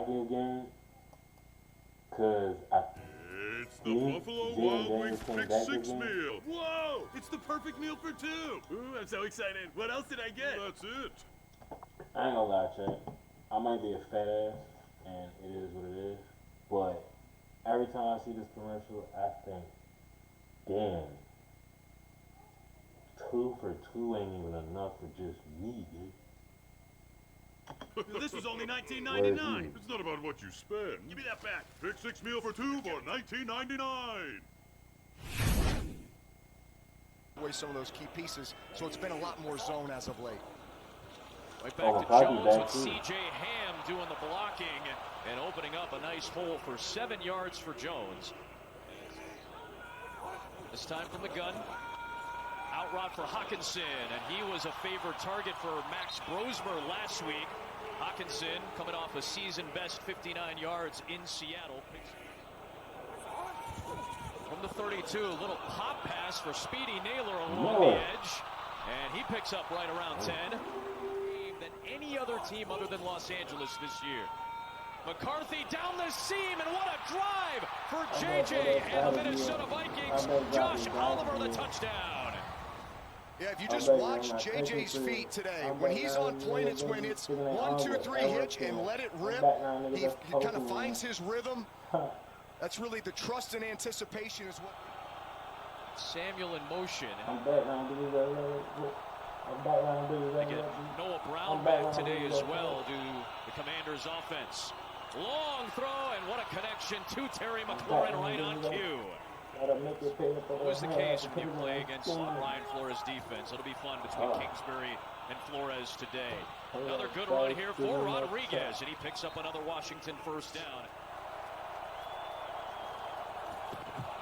Vikings game because It's the Buffalo Wild Wings Pick 6 meal. Whoa! It's the perfect meal for two. Ooh, I'm so excited. What else did I get? That's it. I ain't gonna lie, Trey. I might be a fat ass, and it is what it is. But every time I see this commercial, I think, damn, 2 for $2 ain't even enough for just me, dude. This was only $19.99. It's not about what you spend. Give me that back. Pick 6 meal for two for $19.99. Away some of those key pieces, so it's been a lot more zone as of late. Right back to Jones with C.J. Ham doing the blocking and opening up a nice hole for 7 yards for Jones. This time from the gun. Out route for Hawkinson, and he was a favored target for Max Brosmer last week. Hawkinson coming off a season-best 59 yards in Seattle. From the 32, a little pop pass for Speedy Naylor along the edge, and he picks up right around 10. Than any other team other than Los Angeles this year. McCarthy down the seam, and what a drive for J.J. and the Minnesota Vikings. Josh Oliver the touchdown. Yeah, if you just watch J.J.'s feet today, when he's on point, it's when it's 1, 2, 3 hitch and let it rip. He kind of finds his rhythm. That's really the trust and anticipation is what. Samuel in motion. Again, Noah Brown back today as well to the Commanders' offense. Long throw, and what a connection to Terry McLaurin right on cue. Always the case when you play against Brian Flores' defense. It'll be fun between Kingsbury and Flores today. Another good run here for Rodriguez, and he picks up another Washington first down.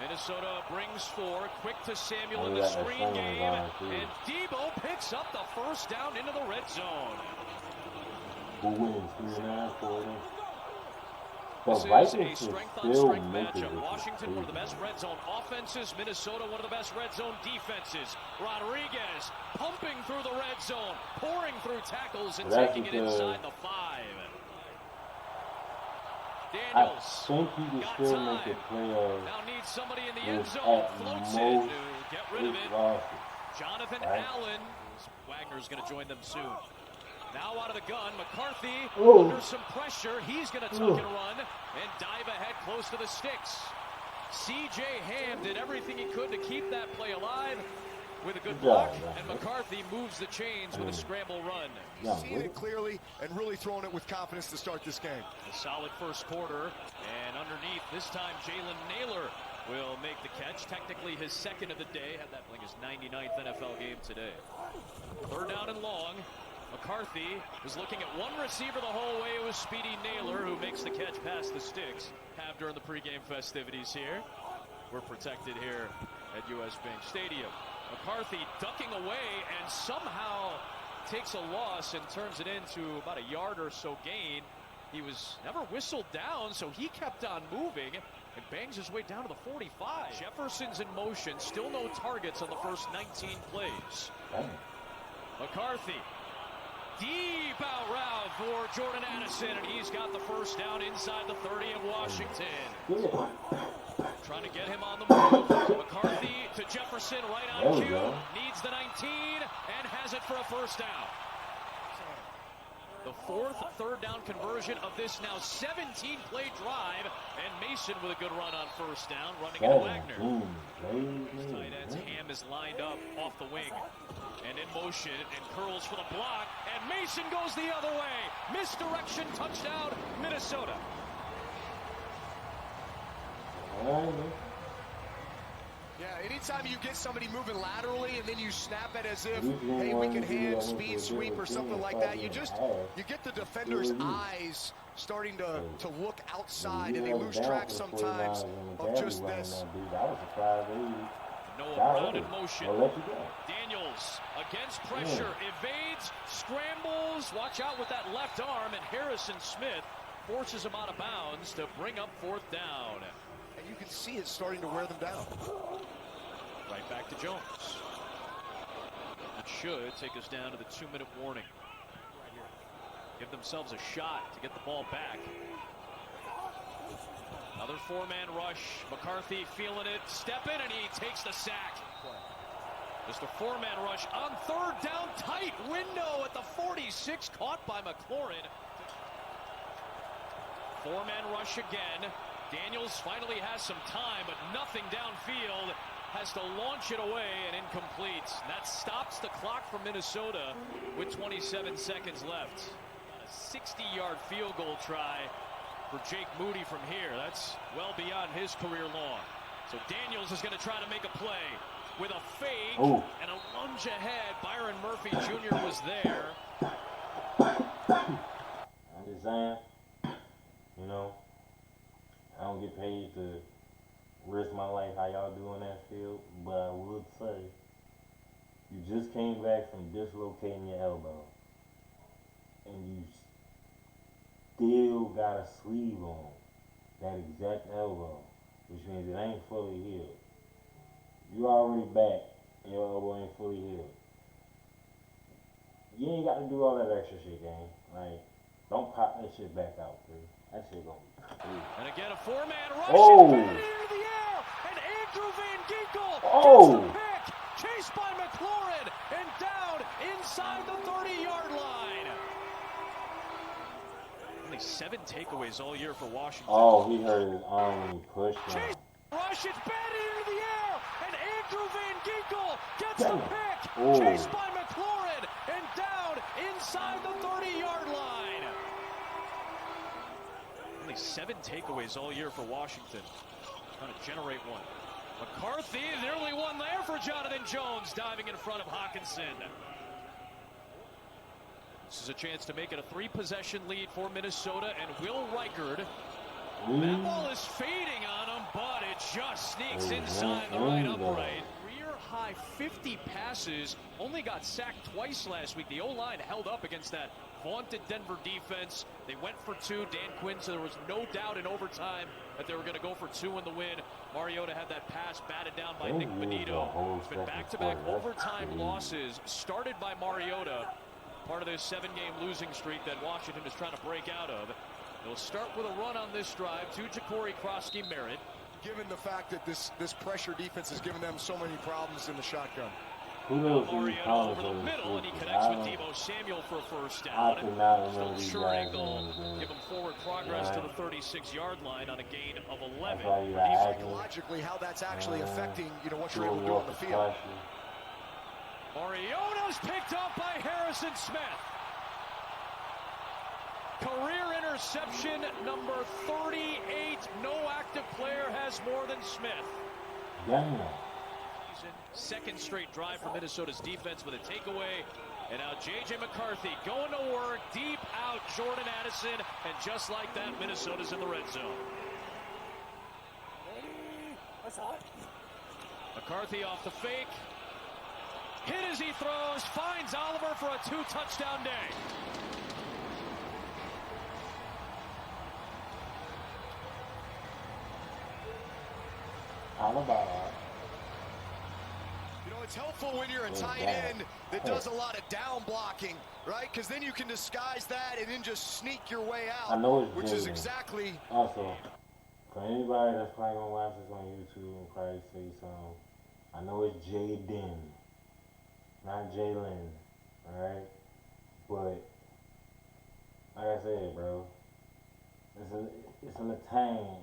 Minnesota brings 4, quick to Samuel in the screen game, and Debo picks up the first down into the red zone. This is a strength-on-strength matchup. Washington, one of the best red zone offenses. Minnesota, one of the best red zone defenses. Rodriguez pumping through the red zone, pouring through tackles and taking it inside the 5. Daniels I think he can still make a play of now needs somebody in the end zone. Floats it to get rid of it. Jonathan Allen. Wagner's going to join them soon. Now out of the gun, McCarthy under some pressure. He's going to tuck and run and dive ahead close to the sticks. C.J. Ham did everything he could to keep that play alive with a good block, and McCarthy moves the chains with a scramble run. Seeing it clearly and really throwing it with confidence to start this game. A solid first quarter, and underneath this time Jalen Naylor will make the catch. Technically his second of the day. Had that playing his 99th NFL game today. Third down and long. McCarthy was looking at one receiver the whole way. It was Speedy Naylor who makes the catch past the sticks. Have during the pregame festivities here. We're protected here at US Bank Stadium. McCarthy ducking away and somehow takes a loss and turns it into about a yard or so gain. He was never whistled down, so he kept on moving and bangs his way down to the 45. Jefferson's in motion, still no targets on the first 19 plays. McCarthy, deep out route for Jordan Addison, and he's got the first down inside the 30 of Washington. Trying to get him on the move. McCarthy to Jefferson right on cue. Needs the 19 and has it for a first down. The fourth third down conversion of this now 17-play drive. And Mason with a good run on first down, running into Wagner. Tight ends, Ham is lined up off the wing. And in motion, and curls for the block. And Mason goes the other way. Misdirection, touchdown, Minnesota. Yeah, anytime you get somebody moving laterally and then you snap it as if, hey, we can hand, speed sweep or something like that, you get the defender's eyes starting to look outside, and they lose track sometimes of just this. Noah Brown in motion. Daniels against pressure, evades, scrambles. Watch out with that left arm, and Harrison Smith forces him out of bounds to bring up fourth down. And you can see it starting to wear them down. Right back to Jones. It should take us down to the 2-minute warning. give themselves a shot to get the ball back. Another four-man rush. McCarthy feeling it, stepping, and he takes the sack. Just a four-man rush on third down, tight window at the 46, caught by McLaurin. Four-man rush again. Daniels finally has some time, but nothing downfield. Has to launch it away and incomplete. That stops the clock for Minnesota with 27 seconds left. A 60-yard field goal try for Jake Moody from here. That's well beyond his career long. So Daniels is going to try to make a play with a fake and a lunge ahead. Byron Murphy Jr. was there. I'm just saying, you know, I don't get paid to risk my life how y'all do on that field, but I would say you just came back from dislocating your elbow and you still got a sleeve on that exact elbow, which means it ain't fully healed. You already back and your elbow ain't fully healed. You ain't got to do all that extra shit, gang. Like, don't pop that shit back out, dude. That shit gonna be crazy. And again, a four-man rush. Oh! Into the air, and Andrew Van Ginkel Oh! gets the pick. Chased by McLaurin and down inside the 30-yard line. Only 7 takeaways all year for Washington. Oh, he hurt his arm when he pushed him. Chase rush, it's batted into the air, and Andrew Van Ginkel gets the pick. Oh. Chased by McLaurin and down inside the 30-yard line. Only 7 takeaways all year for Washington. Trying to generate one. McCarthy, nearly one there for Jonathan Jones, diving in front of Hawkinson. This is a chance to make it a 3-possession lead for Minnesota, and Will Reichard. That ball is fading on him, but it just sneaks inside the right upright. Career-high 50 passes, only got sacked twice last week. The O-line held up against that vaunted Denver defense. They went for 2. Dan Quinn, so there was no doubt in overtime that they were going to go for 2 in the win. Mariota had that pass batted down by Nick Benito. It's been back-to-back overtime losses started by Mariota. Part of this 7-game losing streak that Washington is trying to break out of. They'll start with a run on this drive to Ja'Cory Krosky-Merritt. Given the fact that this pressure defense has given them so many problems in the shotgun. Who knows Mariota over the middle, and he connects with Deebo Samuel for a first down. Still sure angle, give him forward progress to the 36-yard line on a gain of 11. Psychologically, how that's actually affecting, what you're able to do on the field. Mariota's picked up by Harrison Smith. Career interception number 38. No active player has more than Smith. Damn. Second straight drive for Minnesota's defense with a takeaway. And now J.J. McCarthy going to work, deep out Jordan Addison, and just like that, Minnesota's in the red zone. McCarthy off the fake. Hit as he throws, finds Oliver for a 2-touchdown day. It's helpful when you're a tight end that does a lot of down blocking, right? Because then you can disguise that and then just sneak your way out, which is exactly. Also, for anybody that's probably gonna watch this on YouTube and probably say something, I know it's Jaden, not Jalen, alright? But like I said, bro, it's a little tang,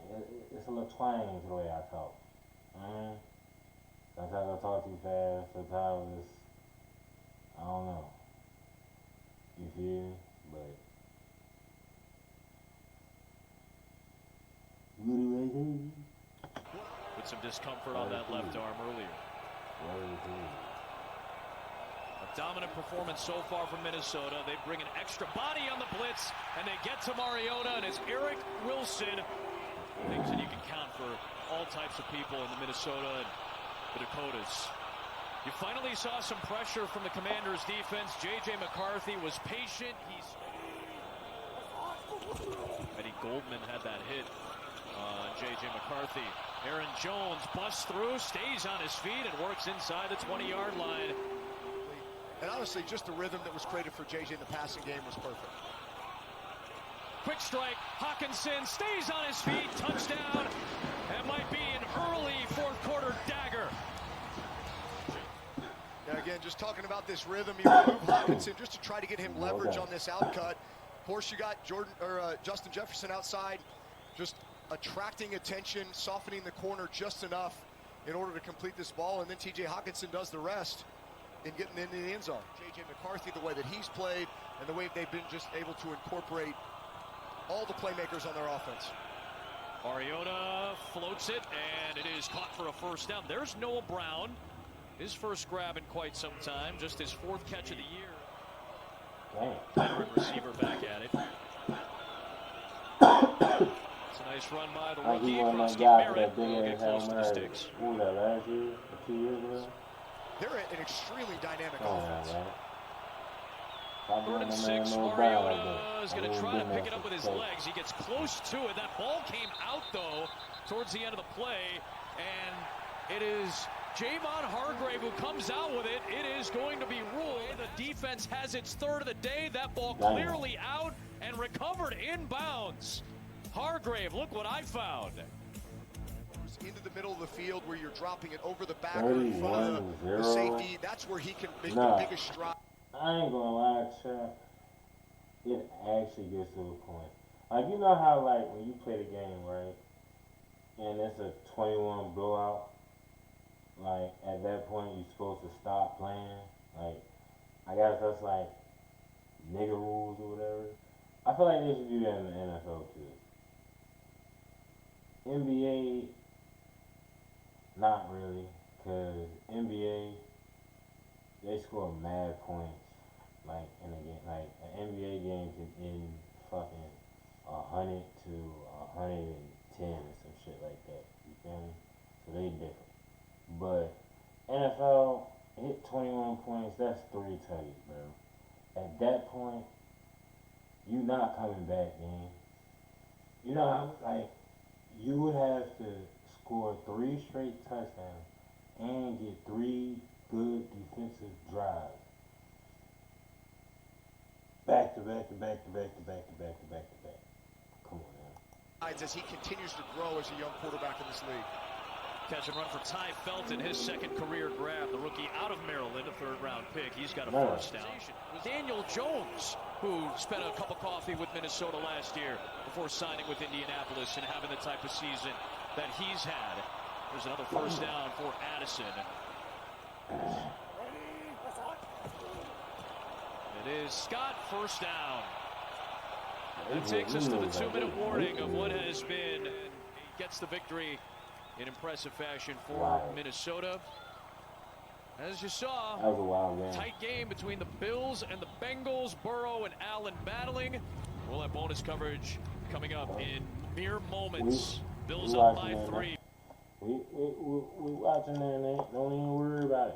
it's a little twang to the way I talk. Sometimes I talk too fast, sometimes it's, I don't know. You feel me? But with some discomfort on that left arm earlier. A dominant performance so far from Minnesota. They bring an extra body on the blitz, and they get to Mariota, and it's Eric Wilson. Things that you can count for all types of people in the Minnesota and the Dakotas. You finally saw some pressure from the Commanders' defense. J.J. McCarthy was patient. Eddie Goldman had that hit on J.J. McCarthy. Aaron Jones busts through, stays on his feet, and works inside the 20-yard line. And honestly, just the rhythm that was created for J.J. in the passing game was perfect. quick strike. Hawkinson stays on his feet. Touchdown. That might be an early fourth quarter dagger. Yeah, again, just talking about this rhythm, you remove Hawkinson just to try to get him leverage on this outcut. Of course, you got Justin Jefferson outside, just attracting attention, softening the corner just enough in order to complete this ball, and then T.J. Hawkinson does the rest in getting into the end zone. J.J. McCarthy, the way that he's played, and the way they've been just able to incorporate all the playmakers on their offense. Mariota floats it, and it is caught for a first down. There's Noah Brown. His first grab in quite some time, just his fourth catch of the year. Veteran receiver back at it. It's a nice run by the rookie. Rusty Merritt will get close to the sticks. What was that, last year or 2 years ago? They're an extremely dynamic offense. Third and 6, Mariota is going to try to pick it up with his legs. He gets close to it. That ball came out, though, towards the end of the play, and it is Javon Hargrave who comes out with it. It is going to be ruled. The defense has its third of the day. That ball clearly out and recovered inbounds. Hargrave, look what I found. Into the middle of the field where you're dropping it over the back or in front of the safety. That's where he can make the biggest stride. I ain't gonna lie, Chuck. It actually gets to a point. Like, you know how, like, when you play the game, right, and it's a 21 blowout, like, at that point, you're supposed to stop playing. Like, I guess that's, like, nigga rules or whatever. I feel like they should do that in the NFL, too. NBA, not really, because NBA, they score mad points, like, in a game. Like, an NBA game can end fucking 100 to 110 or some shit like that. You feel me? So they different. But NFL, hit 21 points, that's 3 tutties, bro. At that point, you not coming back, man. You know, like, you would have to score 3 straight touchdowns and get 3 good defensive drives. Back to back to back to back to back to back to back to back. Come on now. As he continues to grow as a young quarterback in this league. Catch and run for Ty Felton, his second career grab. The rookie out of Maryland, a third-round pick. He's got a first down. Daniel Jones, who spent a cup of coffee with Minnesota last year before signing with Indianapolis and having the type of season that he's had. There's another first down for Addison. It is Scott, first down. That takes us to the 2-minute warning of what has been. He gets the victory in impressive fashion for Minnesota. As you saw, that was a wild game. Tight game between the Bills and the Bengals. Burrow and Allen battling. We'll have bonus coverage coming up in mere moments. Bills up by 3. We watching that, Nate. Don't even worry about it.